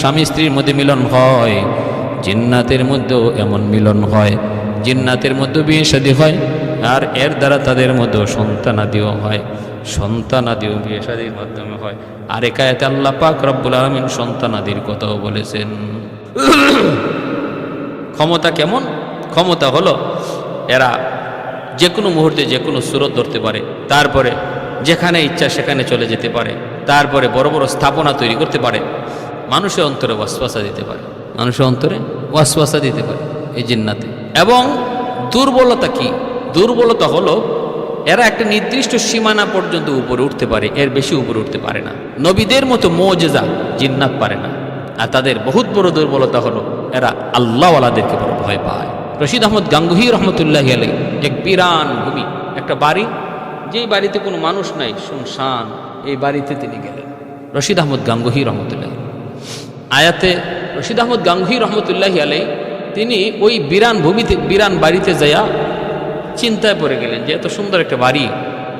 Speaker 1: স্বামী স্ত্রীর মধ্যে মিলন হয়, জিন্নাতের মধ্যেও এমন মিলন হয়। জিন্নাতের মধ্যে বিয়ে শাদী হয়, আর এর দ্বারা তাদের মধ্যেও সন্তানাদিও হয়, সন্তানাদিও বিয়ে শাদীর মাধ্যমে হয়। আর এক আয়াতে আল্লাহ পাক রব্বুল আলামিন সন্তানাদির কথাও বলেছেন। ক্ষমতা কেমন? ক্ষমতা হলো এরা যে কোনো মুহূর্তে যে কোনো সুরত ধরতে পারে, তারপরে যেখানে ইচ্ছা সেখানে চলে যেতে পারে, তারপরে বড় বড় স্থাপনা তৈরি করতে পারে, মানুষের অন্তরে ওয়াসওয়াসা দিতে পারে, মানুষের অন্তরে ওয়াসওয়াসা দিতে পারে এই জিন্নাতে। এবং দুর্বলতা কি? দুর্বলতা হলো এরা একটা নির্দিষ্ট সীমানা পর্যন্ত উপরে উঠতে পারে, এর বেশি উপরে উঠতে পারে না। নবীদের মতো মুজিজা জিন্নাত পারে না। আর তাদের বহুত বড় দুর্বলতা হলো এরা আল্লাহওয়ালাদেরকে বড় ভয় পায়। রশিদ আহমদ গাঙ্গুহি রহমতুল্লাহি আলাইহি এক বিরান ভূমি, একটা বাড়ি, যেই বাড়িতে কোনো মানুষ নাই, শুনশান, এই বাড়িতে তিনি গেলেন। রশিদ আহমদ গাঙ্গুহি রহমতুল্লাহি আয়াতে রশিদ আহমদ গাঙ্গুহি রহমতুল্লাহি আলাইহি তিনি ওই বিরান ভূমিতে, বিরান বাড়িতে যাইয়া চিন্তায় পড়ে গেলেন যে এত সুন্দর একটা বাড়ি,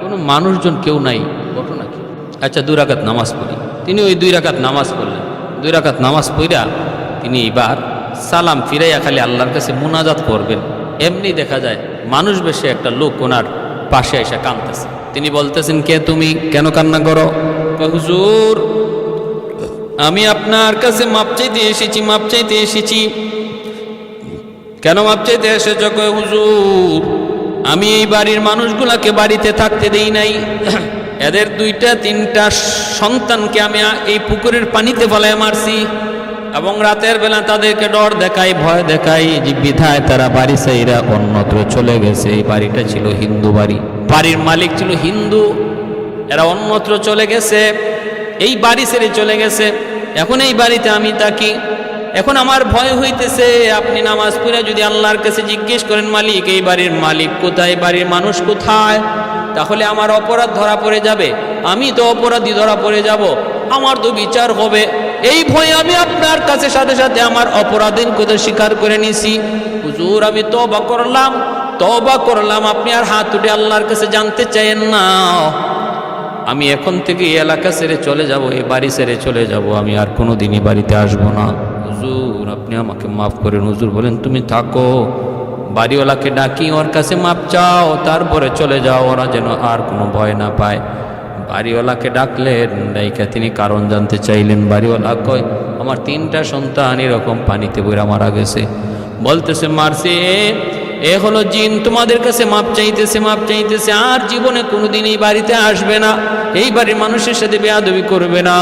Speaker 1: কোনো মানুষজন কেউ নাই, ঘটনা কি? আচ্ছা 2 রাকাত নামাজ পড়ি। তিনি ওই 2 রাকাত নামাজ পড়লেন। 2 রাকাত নামাজ পড়া তিনি এবার সালাম ফিরাইয়া খালি আল্লাহর কাছে মুনাজাত করবেন। এমনি দেখা যায় মানুষ বেশে একটা লোক ওনার পাশে এসে কাঁদতেছে। তিনি বলতেছেন, কে তুমি, কেন কান্না করো? হুজুর, আমি আপনার কাছে মাপ চাইতে এসেছি, মাপ চাইতে এসেছি। কেন মাপ চাইতে এসেছ? কয় হুজুর, আমি এই বাড়ির মানুষগুলাকে বাড়িতে থাকতে দেই নাই, এদের 2-3টা সন্তানকে আমি এই পুকুরের পানিতে ফেলায় মারছি, এবং রাতের বেলা তাদেরকে ডর দেখাই, ভয় দেখাই, যে বিধায় তারা বাড়ি সাইরা অন্যত্র চলে গেছে। এই বাড়িটা ছিল হিন্দু বাড়ি, বাড়ির মালিক ছিল হিন্দু, এরা অন্যত্র চলে গেছে, এই বাড়ি ছেড়ে চলে গেছে। এখন এই বাড়িতে আমি থাকি, এখন আমার ভয় হইতেছে। আপনি নামাজ পড়ে যদি আল্লাহর কাছে জিজ্ঞেস করেন, মালিক, এই বাড়ির মালিক কোথায়, বাড়ির মানুষ কোথায়, তাহলে আমার অপরাধ ধরা পড়ে যাবে, আমি তো অপরাধী ধরা পড়ে যাব, আমার তো বিচার হবে। এই ভয়ে আমি আপনার কাছে সাথে সাথে আমার অপরাধের কথা স্বীকার করে নিছি। হুজুর, আমি তওবা করলাম, তওবা করলাম, আপনি আর হাত উঠে আল্লাহর কাছে জানতে চাইেন না। আমি এখন থেকে এই এলাকা ছেড়ে চলে যাব, এই বাড়ি ছেড়ে চলে যাব, আমি আর কোনো দিনই বাড়িতে আসবো না। হুজুর, আপনি আমাকে মাফ করেন। হুজুর বলেন, তুমি থাকো, বাড়িওয়ালাকে ডাকি, ওর কাছে মাপ চাও, তারপরে চলে যাও, ওরা যেন আর কোনো ভয় না পায়। বাড়িওয়ালাকে ডাকলেন, ডাইকা তিনি কারণ জানতে চাইলেন। বাড়িওয়ালা কয়, আমার 3টা সন্তান এরকম পানিতে বইরা মারা গেছে। বলতেছে, মারছে, এ হলো জিন, তোমাদের কাছে মাপ চাইতেছে, মাপ চাইতেছে, আর জীবনে কোনোদিন এই বাড়িতে আসবে না, এই বাড়ির মানুষের সাথে বেয়াদবি করবে না,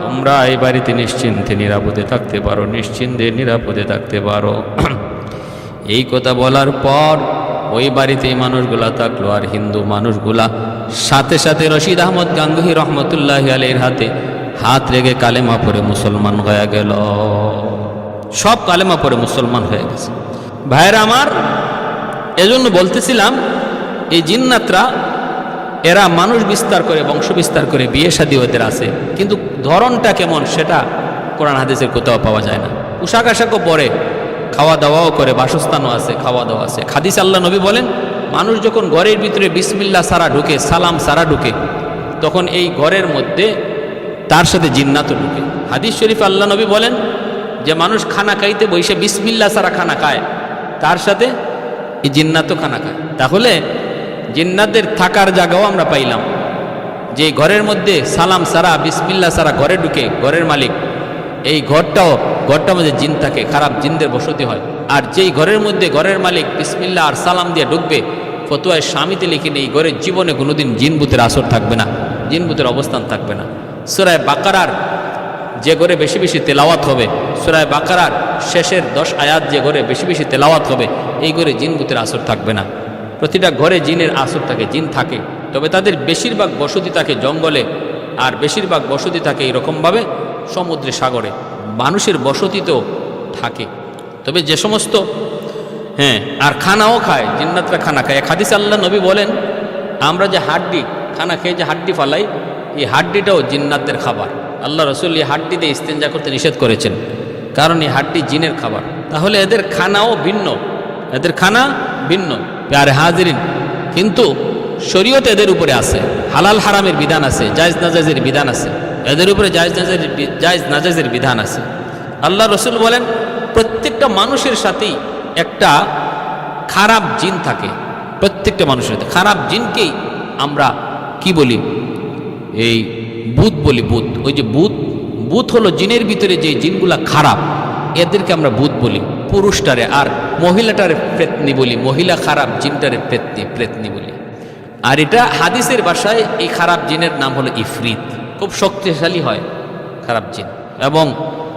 Speaker 1: তোমরা এই বাড়িতে নিশ্চিন্তে নিরাপদে থাকতে পারো, নিশ্চিন্তে নিরাপদে থাকতে পারো। এই কথা বলার পর ওই বাড়িতে এই মানুষগুলা থাকলো, আর হিন্দু মানুষগুলা সাথে সাথে রশিদ আহমদ গাঙ্গুহি রহমতুল্লাহি আলাইহির হাতে হাত রেখে কালেমা পড়ে মুসলমান হয়ে গেল। সব কালেমা পড়ে মুসলমান হয়ে গেছে। ভাইয়েরা আমার, এজন্য বলতেছিলাম, এই জিন্নাতরা এরা মানুষ বিস্তার করে, বংশ বিস্তার করে, বিয়ে শাদী ওদের আছে, কিন্তু ধরনটা কেমন সেটা কোরআন হাদিসের কোথাও পাওয়া যায় না। পোশাক আশাকও পরে, খাওয়া দাওয়াও করে, বাসস্থানও আছে, খাওয়া দাওয়া আছে। হাদিস আল্লাহ নবী বলেন, মানুষ যখন ঘরের ভিতরে বিসমিল্লাহ সারা ঢুকে, সালাম সারা ঢুকে, তখন এই ঘরের মধ্যে তার সাথে জিন্নাতও ঢুকে। হাদিস শরীফ আল্লাহ নবী বলেন যে মানুষ খানা খাইতে বসে বিসমিল্লাহ সারা খানা খায়, তার সাথে এই জিন্নাতও খানা খায়। তাহলে জিন্নাতদের থাকার জায়গাও আমরা পাইলাম, যে ঘরের মধ্যে সালাম সারা বিসমিল্লাহ সারা ঘরে ঢুকে ঘরের মালিক, এই ঘরটার মধ্যে জিন থাকে, খারাপ জিনদের বসতি হয়। আর যেই ঘরের মধ্যে ঘরের মালিক বিসমিল্লাহ আর সালাম দিয়ে ঢুকবে, ফতোয়ায় স্বামীতে লিখেন এই ঘরের জীবনে কোনোদিন জিনভূতের আসর থাকবে না, জিনভূতের অবস্থান থাকবে না। সূরা বাকারার যে ঘরে বেশি বেশি তেলাওয়াত হবে, সূরা বাকারার শেষের 10 আয়াত যে ঘরে বেশি বেশি তেলাওয়াত হবে, এই ঘরে জিনভূতের আসর থাকবে না। প্রতিটা ঘরে জিনের আসর থাকে, জিন থাকে, তবে তাদের বেশিরভাগ বসতি থাকে জঙ্গলে, আর বেশিরভাগ বসতি থাকে এরকমভাবে সমুদ্রে, সাগরে। মানুষের বসতি তো থাকে, তবে যে সমস্ত আর খানাও খায়, জিন্নাতরা খানা খায়। এক হাদিসে আল্লাহ নবী বলেন, আমরা যে হাড্ডি খানা খেয়ে যে হাড্ডি ফালাই, এই হাড্ডিটাও জিন্নাতদের খাবার। আল্লাহ রসুল এই হাড্ডি দিয়ে ইস্তেঞ্জা করতে নিষেধ করেছেন, কারণ এই হাড্ডি জিনের খাবার। তাহলে এদের খানাও ভিন্ন, এদের খানা ভিন্ন। প্যারে হাজিরিন, কিন্তু শরীয়ত এদের উপরে আছে, হালাল হারামের বিধান আছে, জায়েজ নাজায়েজের বিধান আছে, এদের উপরে জায়েজ নাজায়েজের বিধান আছে। আল্লাহ রসুল বলেন, প্রত্যেকটা মানুষের সাথেই একটা খারাপ জিন থাকে, প্রত্যেকটা মানুষের সাথে। খারাপ জিনকেই আমরা কি বলি? এই ভূত বলি। ভূত, ওই যে ভূত হলো জিনের ভিতরে যে জিনগুলা খারাপ, এদেরকে আমরা ভূত বলি। পুরুষটারে, আর মহিলাটারে প্রেতনি বলি, মহিলা খারাপ জিনটারে প্রেতনি বলি। আর এটা হাদিসের ভাষায় এই খারাপ জিনের নাম হলো ইফরিত। খুব শক্তিশালী হয় খারাপ জিন, এবং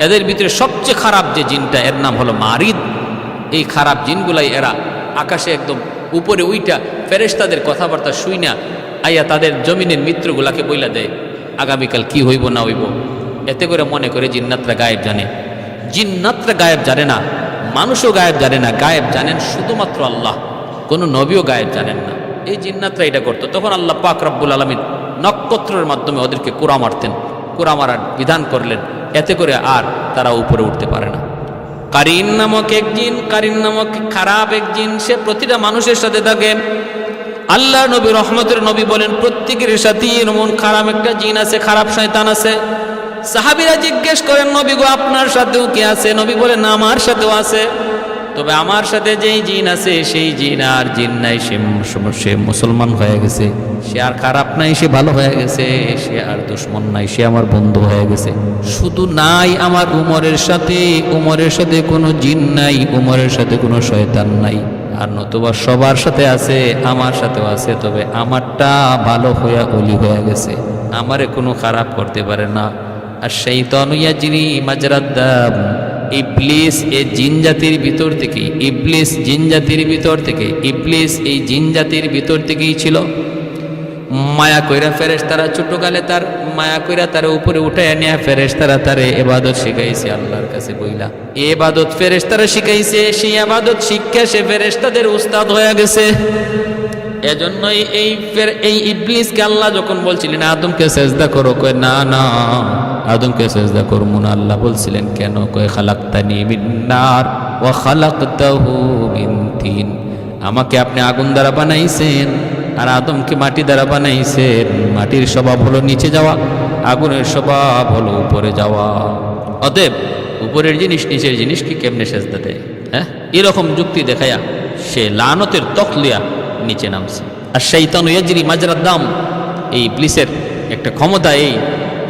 Speaker 1: এদের ভিতরে সবচেয়ে খারাপ যে জিনটা এর নাম হলো মারিদ। এই খারাপ জিনগুলাই এরা আকাশে একদম উপরে উইটা ফেরেশতাদের কথাবার্তা শুই না আইয়া তাদের জমিনের মিত্রগুলাকে বইলা দেয় আগামীকাল কি হইব না হইব। এতে করে মনে করে জিন্নাতরা গায়েব জানে। জিন্নাতরা গায়েব জানে না, মানুষও গায়েব জানে না, গায়েব জানেন শুধুমাত্র আল্লাহ। কোনো নবীও গায়েব জানেন না। এই জিন্নাতরা এটা করতো। তখন আল্লাহ পাক রব্বুল আলামিন নক্ষত্রের মাধ্যমে ওদেরকে কুড়া মারতেন, কুড়া মারার বিধান করলেন। এতে করে আর তারা উপরে উঠতে পারে না। কারিন নামক এক জিন, কারিন নামক খারাপ এক জিন, সে প্রতিটা মানুষের সাথে থাকে। আল্লাহ নবী রহমতের নবী বলেন প্রত্যেকের সাথেই এমন খারাপ একটা জিন আছে, খারাপ শয়তান আছে। সাহাবীরা জিজ্ঞেস করেন নবী গো আপনার সাথেও কি আছে? নবী বলেন আমার সাথেও আছে, তবে আমার সাথে যেই জিন আছে সেই জিন আর জিন নাই, সে মুসলমান হয়ে গেছে, সে আর খারাপ নাই, সে ভালো হয়ে গেছে, সে আর দুশ্মন নাই, সে আমার বন্ধু হয়ে গেছে। শুধু নাই আমার উমরের সাথে কোনো জিন নাই, উমরের সাথে কোনো শয়তান নাই, আর নতুবা সবার সাথে আছে, আমার সাথেও আছে, তবে আমারটা ভালো হইয়া অলি হয়ে গেছে, আমারে কোনো খারাপ করতে পারে না। আর শাইতানু ইয়াজরি মাজরাদ দাম, ইবলিস এই জিন জাতির ভিতর থেকে, ইবলিস জিন জাতির ভিতর থেকে, ইবলিস এই জিন জাতির ভিতর থেকেই ছিল। মায়া কইরা ফেরেশতারা ছোটকালে তার মায়া কইরা তার উপরে উঠায় নিয়ে ফেরেশতারা তারে ইবাদত শিখাইছে আল্লাহর কাছে বইলা। এই ইবাদত ফেরেশতারা শিখাইছে, সেই ইবাদত শিক্ষা সে ফেরেশতাদের উস্তাদ হয়ে গেছে। এজন্যই এই ইবলিসকে আল্লাহ যখন বলছিলেন আদমকে সেজদা করো, কয় না না আদমকে সেজদা করবো না। আল্লাহ বলছিলেন কেন? কয় খালাকতানি মিন নার ওয়া খালাকতাহু মিন তিন, আমাকে আপনি আগুন দ্বারা বানাইছেন আর আদমকে মাটি দ্বারা বানাইছেন। মাটির স্বভাব হলো নিচে যাওয়া, আগুনের স্বভাব হলো উপরে যাওয়া। অতএব উপরের জিনিস নিচের জিনিসকে কেমনে সেজদা দেয়? হ্যাঁ, এরকম যুক্তি দেখায়া সে লানতের তখলিয়া নিচে নামছে। আর শাইতানু ইয়াজরি মাজরাদ দাম, এই ইবলিসের একটা ক্ষমতা এই,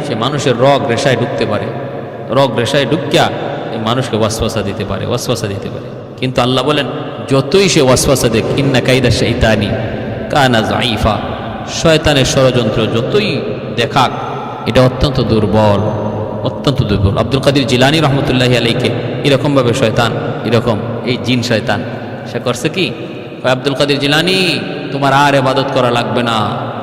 Speaker 1: সে মানুষের রগ রেশায় ঢুকতে পারে, রগ রেশায় ঢুকিয়া এই মানুষকে ওয়াসওয়াসা দিতে পারে, ওয়াসওয়াসা দিতে পারে। কিন্তু আল্লাহ বলেন যতই সে ওয়াসওয়াসা দেখ, ইন্না কাইদা শাইতানি কানা যাইফা, শয়তানের ষড়যন্ত্র যতই দেখাক এটা অত্যন্ত দুর্বল, অত্যন্ত দুর্বল। আব্দুল কাদের জিলানী রহমতুল্লাহি আলাইকে এরকমভাবে শয়তান, এরকম এই জিন শয়তান সে করছে কি? আব্দুল কাদের জিলানী তোমার আর ইবাদত করা লাগবে না,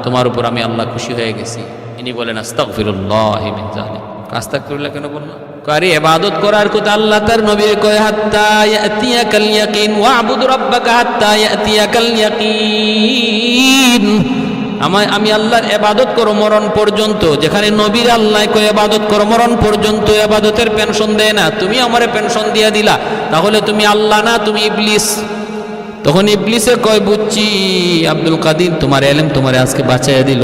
Speaker 1: তোমার উপর আমি আল্লাহ খুশি হয়ে গেছি। ইনি বলেন আস্তাগফিরুল্লাহ মিন যালিক। আস্তাগফিরুল্লাহ কেন বললাম? আরে ইবাদত করার কথা আল্লাহ তার নবীকে কয় হাত্তা ইয়াতিয়াকাল ইয়াকিন ওয়া'বুদ রাব্বাকা হাত্তা ইয়াতিয়াকাল ইয়াকিন, আমি আল্লাহর ইবাদত করো মরণ পর্যন্ত। যেখানে নবীর আল্লাহ কয় ইবাদত করো মরণ পর্যন্ত, ইবাদতের পেনশন দেয় না, তুমি আমারে পেনশন দিয়া দিলা, তাহলে তুমি আল্লাহ না, তুমি ইবলিস। তখন ইবলিসে কয় বুঝছি আব্দুল কাদির তোমার এলেম তোমারে আজকে বাঁচাইয়া দিল,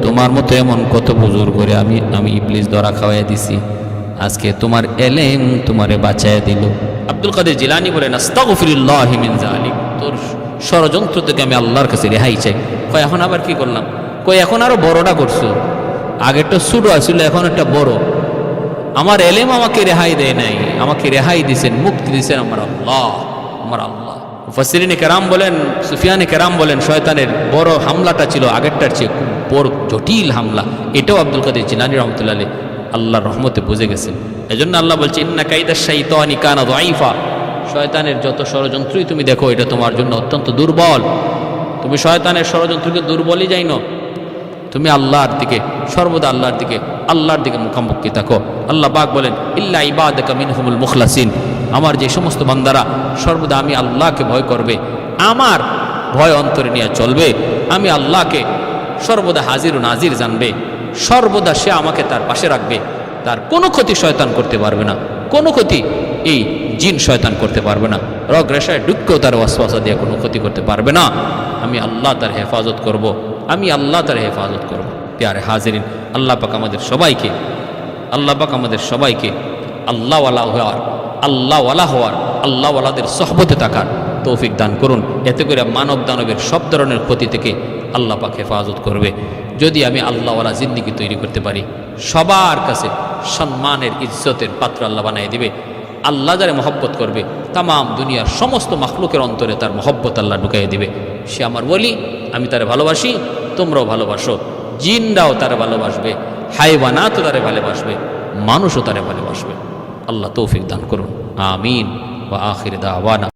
Speaker 1: তোমার মতো এমন কত বুজুর্গ করে আমি ইবলিস ধরা খাওয়াইয়া দিছি, আজকে তোমার এলেম তোমারে বাঁচাইয়া দিল। আব্দুল কাদের জিলানী বলেন আস্তাগফিরুল্লাহ মিন যালিক, তোর ষড়যন্ত্র থেকে আমি আল্লাহর কাছে রেহাই চাই। কয় এখন আবার কি করলাম? কই এখন আরো বড়টা করছো, আগেরটা ছোট আসছিল, এখন একটা বড়। আমার এলেম আমাকে রেহাই দেয় নাই, আমাকে রেহাই দিয়েছেন, মুক্তি দিয়েছেন আমার আল্লাহ, আমার আল্লাহ। মুফাসসিরিনে কেরাম বলেন, সুফিয়ানে কেরাম বলেন শয়তানের বড় হামলাটা ছিল আগেরটার চেয়ে খুব বড় জটিল হামলা। এটাও আব্দুল কাদের জিলানী রহমতুল্লাহ আলাইহি আল্লাহর রহমতে বুঝে গেছেন। এজন্য আল্লাহ বলছে ইন্না কাইদা শাইতানি কানা যাইফা, শয়তানের যত ষড়যন্ত্রই তুমি দেখো এটা তোমার জন্য অত্যন্ত দুর্বল। তুমি শয়তানের ষড়যন্ত্রকে দুর্বলই যাইনো, তুমি আল্লাহর দিকে সর্বদা আল্লাহর দিকে মুখামুখি থাকো। আল্লাহ পাক বলেন ইল্লা ইবাদাকা মিনহুমুল মুখলাসিন, আমার যে সমস্ত বান্দারা সর্বদা আমি আল্লাহকে ভয় করবে, আমার ভয় অন্তরে নিয়ে চলবে, আমি আল্লাহকে সর্বদা হাজির ও নাজির জানবে, সর্বদা সে আমাকে তার পাশে রাখবে, তার কোনো ক্ষতি শয়তান করতে পারবে না, কোনো ক্ষতি এই জিন শয়তান করতে পারবে না, রগ রেশায় ঢুককেও তার ওয়াসওয়াসা দিয়ে কোনো ক্ষতি করতে পারবে না। আমি আল্লাহ তার হেফাজত করব, আমি আল্লাহ তার হেফাজত করব। প্যারে হাজিরিন, আল্লাহ পাক আমাদের সবাইকে আল্লাহওয়ালা হওয়ার, আল্লাহওয়ালাদের সহবতে থাকার তৌফিক দান করুন। এতে করে মানব দানবের সব ধরনের ক্ষতি থেকে আল্লাহ পাক হেফাজত করবে। যদি আমি আল্লাহওয়ালা জিন্দিগি তৈরি করতে পারি, সবার কাছে সম্মানের ইজ্জতের পাত্র আল্লাহ বানিয়ে দিবে। আল্লাহ যারে মহব্বত করবে তামাম দুনিয়ার সমস্ত মাখলুকের অন্তরে তার মহব্বত আল্লাহ ঢুকাইয়ে দিবে। সে আমার বলি, আমি তারে ভালোবাসি, তোমরাও ভালোবাসো। জিনরাও তারে ভালোবাসবে, হাইওয়ানাতও তারে ভালোবাসবে, মানুষও তারে ভালোবাসবে। আল্লাহ তৌফিক দান করুন, আমিন। ওয়া আখির দাওয়ানা।